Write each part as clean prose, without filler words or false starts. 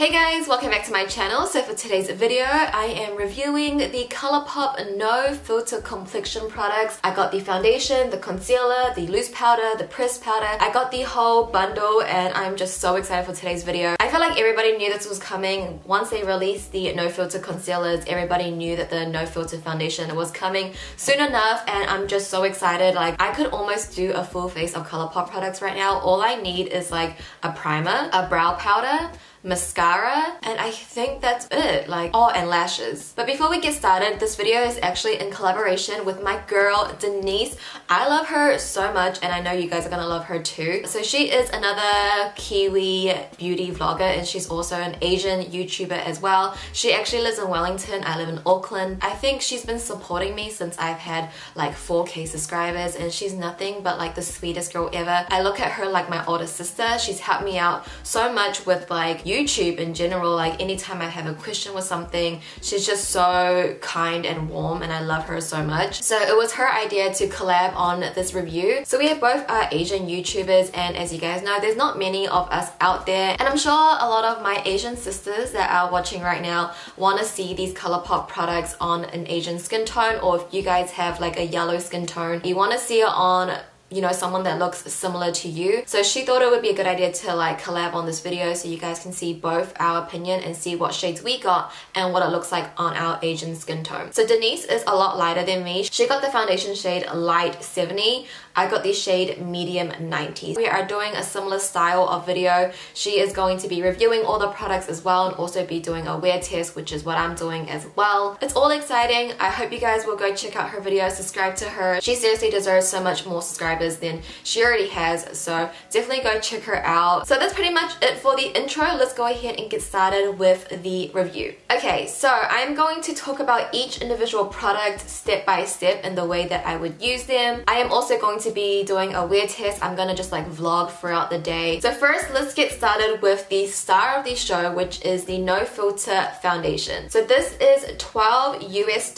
Hey guys, welcome back to my channel. So for today's video, I am reviewing the Colourpop No Filter Complexion products. I got the foundation, the concealer, the loose powder, the pressed powder. I got the whole bundle and I'm just so excited for today's video. I feel like everybody knew this was coming. Once they released the No Filter concealers, everybody knew that the No Filter foundation was coming soon enough, and I'm just so excited. Like, I could almost do a full face of Colourpop products right now. All I need is like a primer, a brow powder, mascara, and I think that's it. And lashes. But before we get started, this video is actually in collaboration with my girl Denise. I love her so much and I know you guys are gonna love her too. So she is another Kiwi beauty vlogger and she's also an Asian YouTuber as well. She actually lives in Wellington, I live in Auckland. I think she's been supporting me since I've had like 4K subscribers, and she's nothing but like the sweetest girl ever. I look at her like my older sister. She's helped me out so much with like YouTube in general. Like anytime I have a question with something, she's just so kind and warm and I love her so much. So it was her idea to collab on this review. So we both are Asian YouTubers, and as you guys know, there's not many of us out there, and I'm sure a lot of my Asian sisters that are watching right now want to see these Colourpop products on an Asian skin tone, or if you guys have like a yellow skin tone, you want to see it on, you know, someone that looks similar to you. So she thought it would be a good idea to like collab on this video so you guys can see both our opinion and see what shades we got and what it looks like on our Asian skin tone. So Denise is a lot lighter than me. She got the foundation shade light 70. I got the shade medium 90. We are doing a similar style of video. She is going to be reviewing all the products as well and also be doing a wear test, which is what I'm doing as well. It's all exciting. I hope you guys will go check out her video, subscribe to her. She seriously deserves so much more subscribers than she already has, so definitely go check her out. So that's pretty much it for the intro. Let's go ahead and get started with the review. Okay, so I'm going to talk about each individual product step by step and the way that I would use them. I am also going to be doing a wear test. I'm gonna just like vlog throughout the day. So first, let's get started with the star of the show, which is the No Filter foundation. So this is $12 US.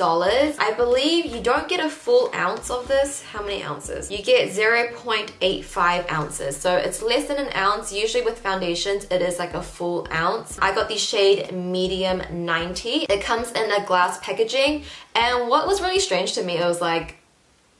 I believe you don't get a full ounce of this. How many ounces? You get 0.85 ounces. So it's less than an ounce. Usually with foundations, it is like a full ounce. I got the shade medium 90. It comes in a glass packaging. And what was really strange to me, it was like,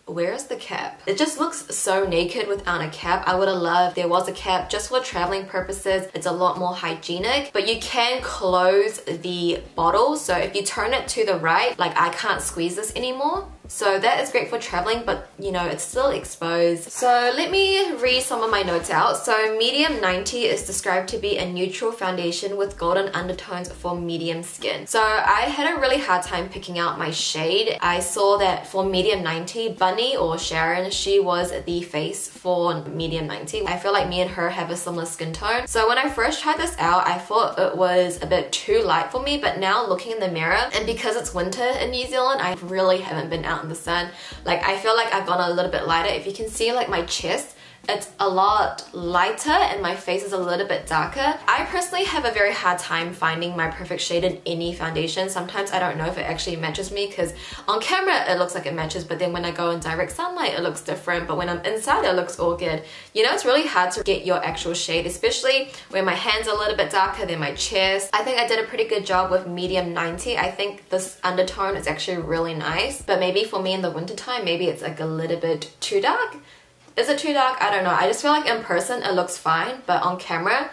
where's the cap? It just looks so naked without a cap. I would have loved there was a cap just for traveling purposes. It's a lot more hygienic, but you can close the bottle. So if you turn it to the right, like I can't squeeze this anymore. So that is great for traveling, but you know, it's still exposed. So let me read some of my notes out. So medium 90 is described to be a neutral foundation with golden undertones for medium skin. So I had a really hard time picking out my shade. I saw that for medium 90, Bunny or Sharon, she was the face for medium 90. I feel like me and her have a similar skin tone. So when I first tried this out, I thought it was a bit too light for me, but now looking in the mirror, and because it's winter in New Zealand, I really haven't been out in the sun. Like, I feel like I've gone a little bit lighter. If you can see like my chest, it's a lot lighter and my face is a little bit darker. I personally have a very hard time finding my perfect shade in any foundation. Sometimes I don't know if it actually matches me, because on camera it looks like it matches, but then when I go in direct sunlight it looks different, but when I'm inside it looks all good. You know, it's really hard to get your actual shade, especially when my hands are a little bit darker than my chest. I think I did a pretty good job with medium 90. I think this undertone is actually really nice, but maybe for me in the wintertime, maybe it's like a little bit too dark. Is it too dark? I don't know. I just feel like in person it looks fine, but on camera,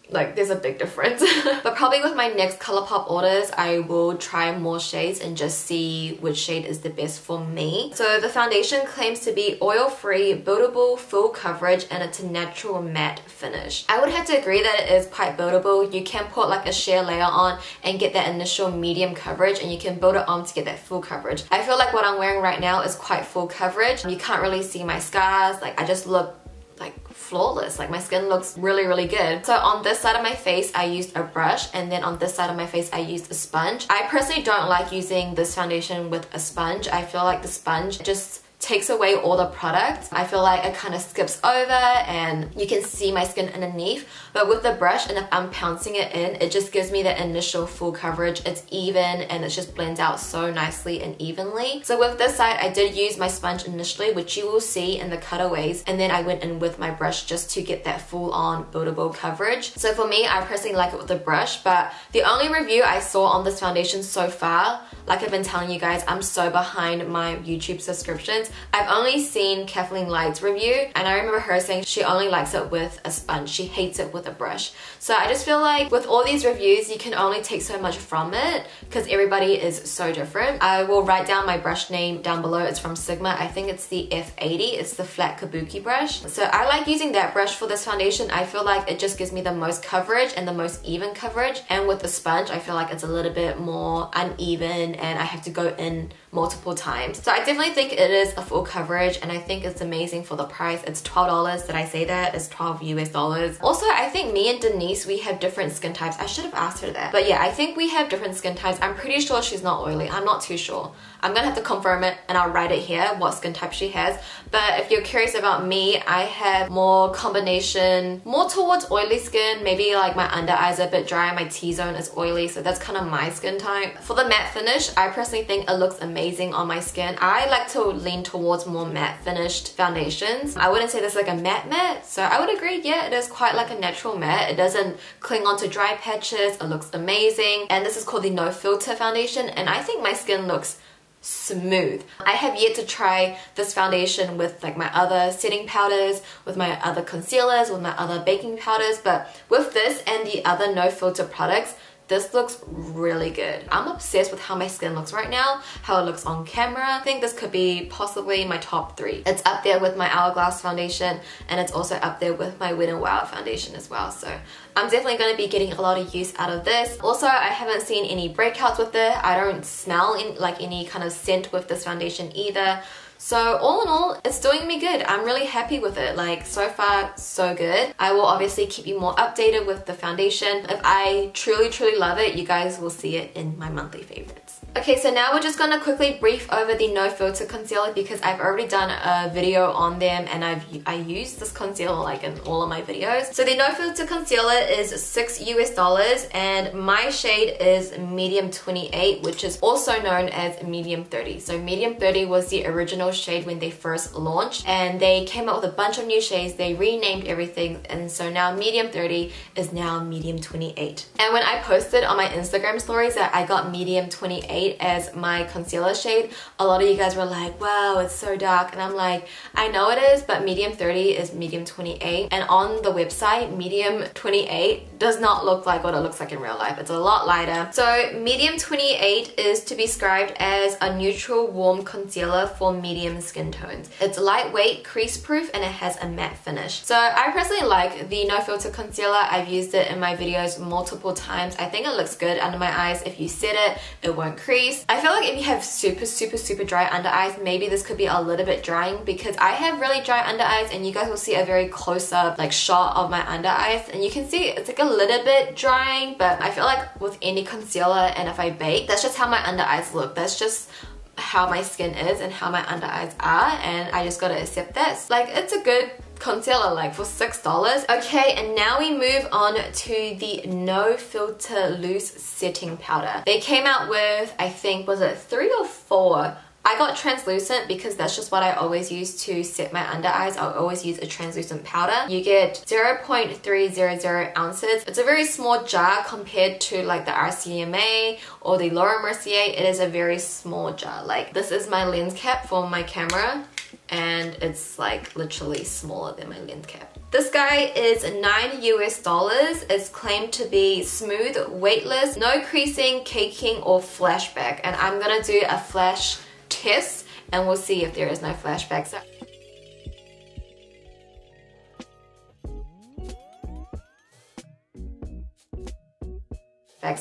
like there's a big difference. But probably with my next Colourpop orders, I will try more shades and just see which shade is the best for me. So the foundation claims to be oil-free, buildable, full coverage, and it's a natural matte finish. I would have to agree that it is quite buildable. You can put like a sheer layer on and get that initial medium coverage, and you can build it on to get that full coverage. I feel like what I'm wearing right now is quite full coverage. You can't really see my scars. Like, I just look like flawless. Like, my skin looks really good. So on this side of my face I used a brush, and then on this side of my face I used a sponge. I personally don't like using this foundation with a sponge. I feel like the sponge just takes away all the product. I feel like it kind of skips over and you can see my skin underneath, but with the brush, and if I'm pouncing it in, it just gives me the initial full coverage. It's even and it just blends out so nicely and evenly. So with this side, I did use my sponge initially, which you will see in the cutaways, and then I went in with my brush just to get that full on buildable coverage. So for me, I personally like it with the brush, but the only review I saw on this foundation so far, like I've been telling you guys, I'm so behind my YouTube subscriptions. I've only seen Kathleen Light's review, and I remember her saying she only likes it with a sponge. She hates it with a brush. So I just feel like with all these reviews, you can only take so much from it because everybody is so different. I will write down my brush name down below. It's from Sigma. I think it's the F80. It's the flat kabuki brush. So I like using that brush for this foundation. I feel like it just gives me the most coverage and the most even coverage. And with the sponge, I feel like it's a little bit more uneven and I have to go in multiple times. So I definitely think it is a full coverage, and I think it's amazing for the price. It's $12. Did I say that? It's 12 US dollars. Also, I think me and Denise, we have different skin types. I should have asked her that. But yeah, I think we have different skin types. I'm pretty sure she's not oily. I'm not too sure. I'm gonna have to confirm it and I'll write it here what skin type she has. But if you're curious about me, I have more combination, more towards oily skin. Maybe like my under eyes are a bit dry, my T-zone is oily, so that's kind of my skin type. For the matte finish, I personally think it looks amazing on my skin. I like to lean towards more matte finished foundations. I wouldn't say this is like a matte, so I would agree, yeah, it is quite like a natural matte. It doesn't cling onto dry patches, it looks amazing. And this is called the No Filter foundation, and I think my skin looks smooth. I have yet to try this foundation with like my other setting powders, with my other concealers, with my other baking powders, but with this and the other no filter products, this looks really good. I'm obsessed with how my skin looks right now, how it looks on camera. I think this could be possibly my top 3. It's up there with my Hourglass foundation, and it's also up there with my Wet n Wild foundation as well. So I'm definitely going to be getting a lot of use out of this. Also, I haven't seen any breakouts with it. I don't smell like any kind of scent with this foundation either. So all in all, it's doing me good. I'm really happy with it. Like, so far, so good. I will obviously keep you more updated with the foundation. If I truly love it, you guys will see it in my monthly favorites. Okay, so now we're just gonna quickly brief over the No Filter concealer because I've already done a video on them and I use this concealer like in all of my videos. So the No Filter concealer is $6 US and my shade is medium 28, which is also known as medium 30. So medium 30 was the original shade when they first launched, and they came out with a bunch of new shades. They renamed everything, and so now medium 30 is now medium 28. And when I posted on my Instagram stories that I got medium 28 as my concealer shade, a lot of you guys were like, wow, it's so dark, and I'm like, I know it is, but medium 30 is medium 28, and on the website medium 28 does not look like what it looks like in real life. It's a lot lighter. So medium 28 is to be described as a neutral warm concealer for medium skin tones. It's lightweight, crease proof, and it has a matte finish. So I personally like the No Filter concealer. I've used it in my videos multiple times. I think it looks good under my eyes. If you set it, it won't crease. I feel like if you have super dry under eyes, maybe this could be a little bit drying because I have really dry under eyes, and you guys will see a very close-up like shot of my under eyes, and you can see it's like a little bit drying, but I feel like with any concealer and if I bake, that's just how my under eyes look. That's just how my skin is and how my under eyes are, and I just gotta accept this. Like, it's a good concealer, like for $6. Okay, and now we move on to the No Filter Loose Setting Powder. They came out with, I think, was it 3 or 4? I got translucent because that's just what I always use to set my under eyes. I'll always use a translucent powder. You get 0.300 ounces. It's a very small jar compared to like the RCMA or the Laura Mercier. It is a very small jar. Like, this is my lens cap for my camera, and it's like literally smaller than my lens cap. This guy is $9 US. It's claimed to be smooth, weightless, no creasing, caking, or flashback. And I'm gonna do a flash test and we'll see if there is no flashback. So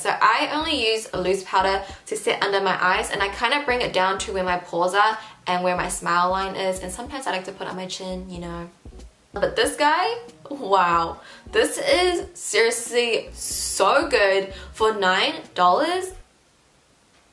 I only use a loose powder to set under my eyes, and I kind of bring it down to where my pores are and where my smile line is, and sometimes I like to put on my chin, you know. But this guy, wow, this is seriously so good for $9.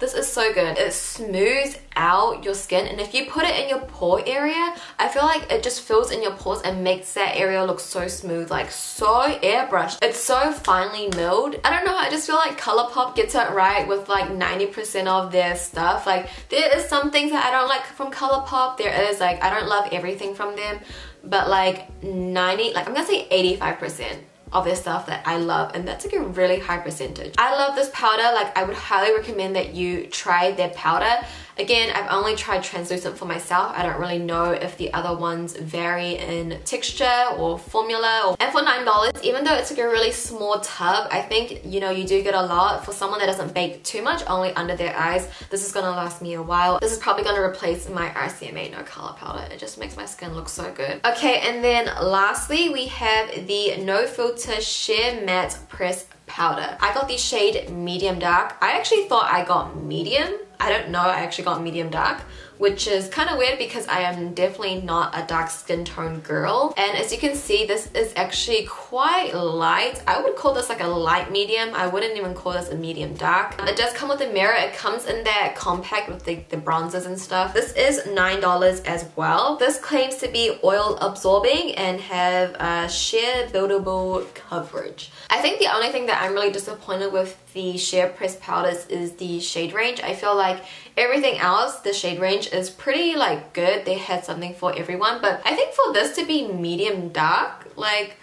This is so good. It smooths out your skin, and if you put it in your pore area, I feel like it just fills in your pores and makes that area look so smooth, like so airbrushed. It's so finely milled. I don't know, I just feel like Colourpop gets it right with like 90% of their stuff. Like there is some things that I don't like from Colourpop. There is like, I don't love everything from them, but like I'm gonna say 85% of their stuff that I love, and that's like a really high percentage. I love this powder. Like I would highly recommend that you try their powder. Again, I've only tried translucent for myself. I don't really know if the other ones vary in texture or formula. And for $9, even though it's like a really small tub, I think, you know, you do get a lot. For someone that doesn't bake too much, only under their eyes, this is gonna last me a while. This is probably gonna replace my RCMA No Color powder. It just makes my skin look so good. Okay, and then lastly, we have the No Filter Sheer Matte Press Powder. I got the shade Medium Dark. I actually thought I got medium. I don't know, I actually got medium dark, which is kind of weird because I am definitely not a dark skin tone girl. And as you can see, this is actually quite light. I would call this like a light medium. I wouldn't even call this a medium dark. It does come with a mirror. It comes in that compact with the bronzers and stuff. This is $9 as well. This claims to be oil absorbing and have sheer buildable coverage. I think the only thing that I'm really disappointed with the sheer pressed powders is the shade range. I feel like everything else, the shade range is pretty like good. They had something for everyone, but I think for this to be medium dark, like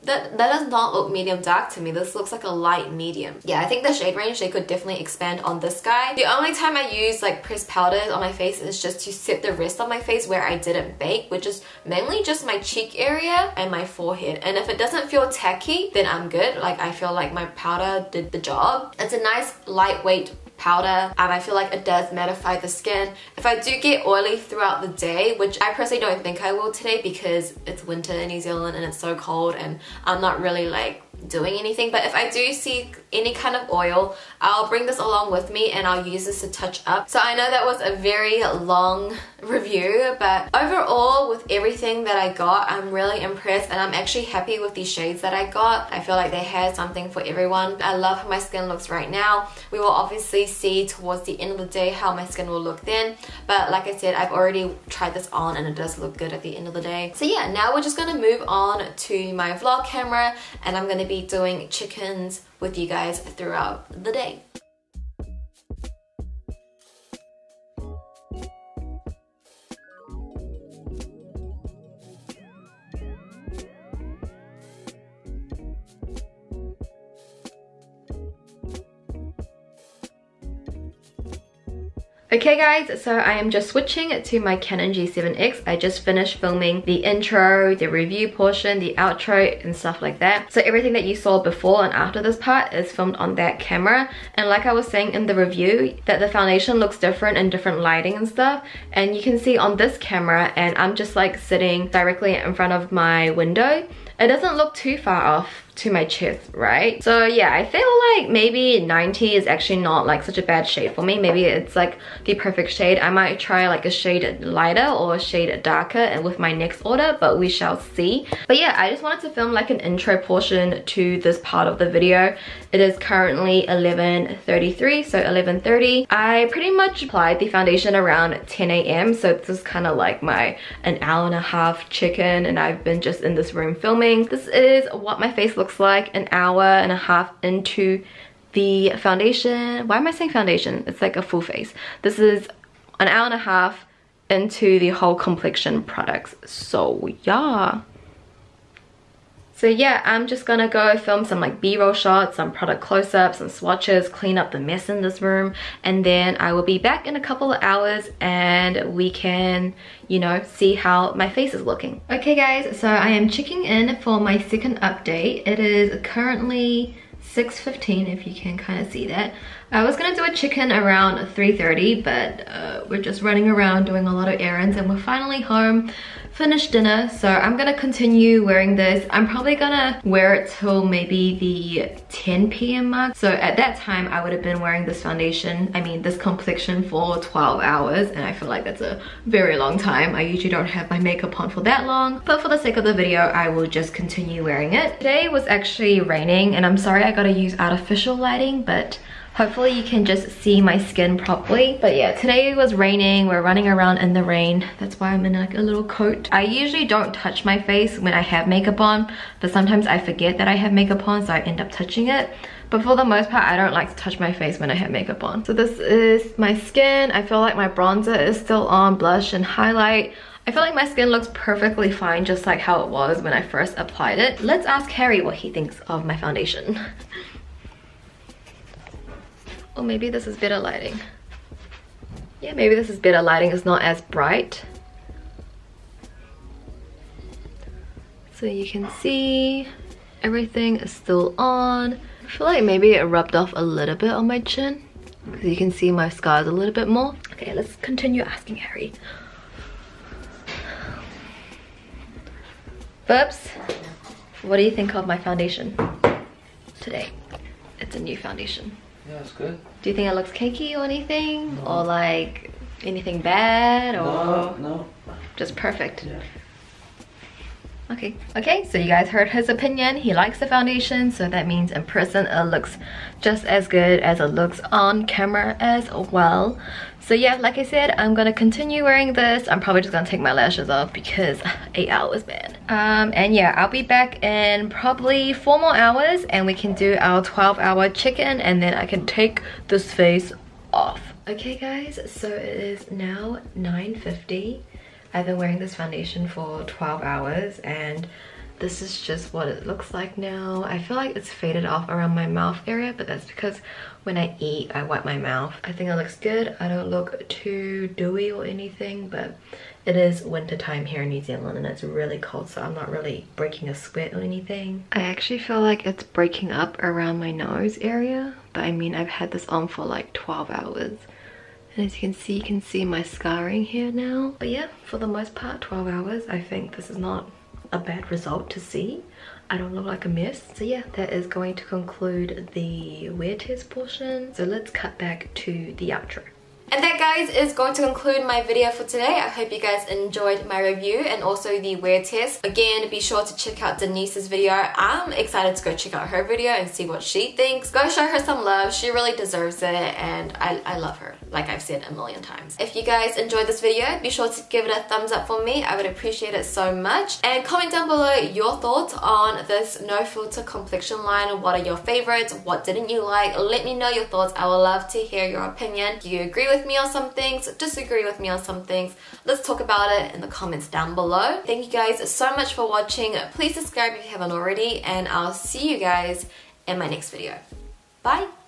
that does not look medium dark to me. This looks like a light medium. Yeah, I think the shade range, they could definitely expand on this guy. The only time I use like pressed powders on my face is just to set the rest of my face where I didn't bake, which is mainly just my cheek area and my forehead. And if it doesn't feel tacky, then I'm good. Like I feel like my powder did the job. It's a nice lightweight powder. I feel like it does mattify the skin. If I do get oily throughout the day, which I personally don't think I will today because it's winter in New Zealand and it's so cold and I'm not really like doing anything, but if I do see any kind of oil, I'll bring this along with me and I'll use this to touch up. So I know that was a very long review, but overall with everything that I got, I'm really impressed and I'm actually happy with these shades that I got. I feel like they had something for everyone. I love how my skin looks right now. We will obviously see towards the end of the day how my skin will look then, but like I said, I've already tried this on and it does look good at the end of the day. So yeah, now we're just gonna move on to my vlog camera and I'm gonna be doing chickens with you guys throughout the day. Okay guys, so I am just switching to my Canon G7X. I just finished filming the intro, the review portion, the outro and stuff like that. So everything that you saw before and after this part is filmed on that camera. And like I was saying in the review, that the foundation looks different in different lighting and stuff. And you can see on this camera, and I'm just like sitting directly in front of my window, it doesn't look too far off to my chest, right? So yeah, I feel like maybe 90 is actually not like such a bad shade for me. Maybe it's like the perfect shade. I might try like a shade lighter or a shade darker and with my next order, but we shall see. But yeah, I just wanted to film like an intro portion to this part of the video. It is currently 11:33, so 11:30. I pretty much applied the foundation around 10 AM, so this is kind of like my an hour and a half chicken, and I've been just in this room filming. This is what my face looks like an hour and a half into the foundation. Why am I saying foundation? It's like a full face. This is an hour and a half into the whole complexion products. So yeah. So yeah, I'm just gonna go film some like b-roll shots, some product close-ups, some swatches, clean up the mess in this room, and then I will be back in a couple of hours and we can, you know, see how my face is looking. Okay guys, so I am checking in for my second update. It is currently 6:15, if you can kind of see that. I was gonna do a check-in around 3:30, but we're just running around doing a lot of errands and we're finally home, finished dinner. So I'm gonna continue wearing this. I'm probably gonna wear it till maybe the 10 PM mark. So at that time I would have been wearing this foundation, I mean this complexion, for 12 hours, and I feel like that's a very long time. I usually don't have my makeup on for that long, but for the sake of the video I will just continue wearing it. Today was actually raining and I'm sorry I gotta use artificial lighting, but Hopefully you can just see my skin properly. But yeah, today it was raining. We're running around in the rain. That's why I'm in like a little coat. I usually don't touch my face when I have makeup on, but sometimes I forget that I have makeup on, so I end up touching it. But for the most part, I don't like to touch my face when I have makeup on. So this is my skin. I feel like my bronzer is still on, blush and highlight. I feel like my skin looks perfectly fine, just like how it was when I first applied it. Let's ask Harry what he thinks of my foundation. Or maybe this is better lighting. Yeah, maybe this is better lighting. It's not as bright. So you can see everything is still on. I feel like maybe it rubbed off a little bit on my chin, because you can see my scars a little bit more. Okay, let's continue asking Harry. Bubs, what do you think of my foundation today? It's a new foundation. Yeah, it's good. Do you think it looks cakey or anything? No. Or like anything bad? Or no. Just perfect? Yeah. Okay, so you guys heard his opinion. He likes the foundation, so that means in person it looks just as good as it looks on camera as well. So yeah, like I said, I'm gonna continue wearing this. I'm probably just gonna take my lashes off because 8 hours, man. And yeah, I'll be back in probably 4 more hours and we can do our 12-hour check-in, and then I can take this face off. Okay guys, so it is now 9:50. I've been wearing this foundation for 12 hours and this is just what it looks like now. I feel like it's faded off around my mouth area, but that's because when I eat, I wipe my mouth. I think it looks good. I don't look too dewy or anything, but it is winter time here in New Zealand and it's really cold, so I'm not really breaking a sweat or anything. I actually feel like it's breaking up around my nose area, but I mean, I've had this on for like 12 hours. And as you can see my scarring here now. But yeah, for the most part, 12 hours, I think this is not a bad result to see. I don't look like a mess. So yeah, that is going to conclude the wear test portion. So let's cut back to the outro. And that, guys, is going to conclude my video for today. I hope you guys enjoyed my review and also the wear test. Again, be sure to check out Denise's video. I'm excited to go check out her video and see what she thinks. Go show her some love. She really deserves it and I love her, like I've said a million times. If you guys enjoyed this video, be sure to give it a thumbs up for me. I would appreciate it so much. And comment down below your thoughts on this no filter complexion line. What are your favorites? What didn't you like? Let me know your thoughts. I would love to hear your opinion. Do you agree with me on some things, disagree with me on some things? Let's talk about it in the comments down below. Thank you guys so much for watching. Please subscribe if you haven't already, and I'll see you guys in my next video. Bye!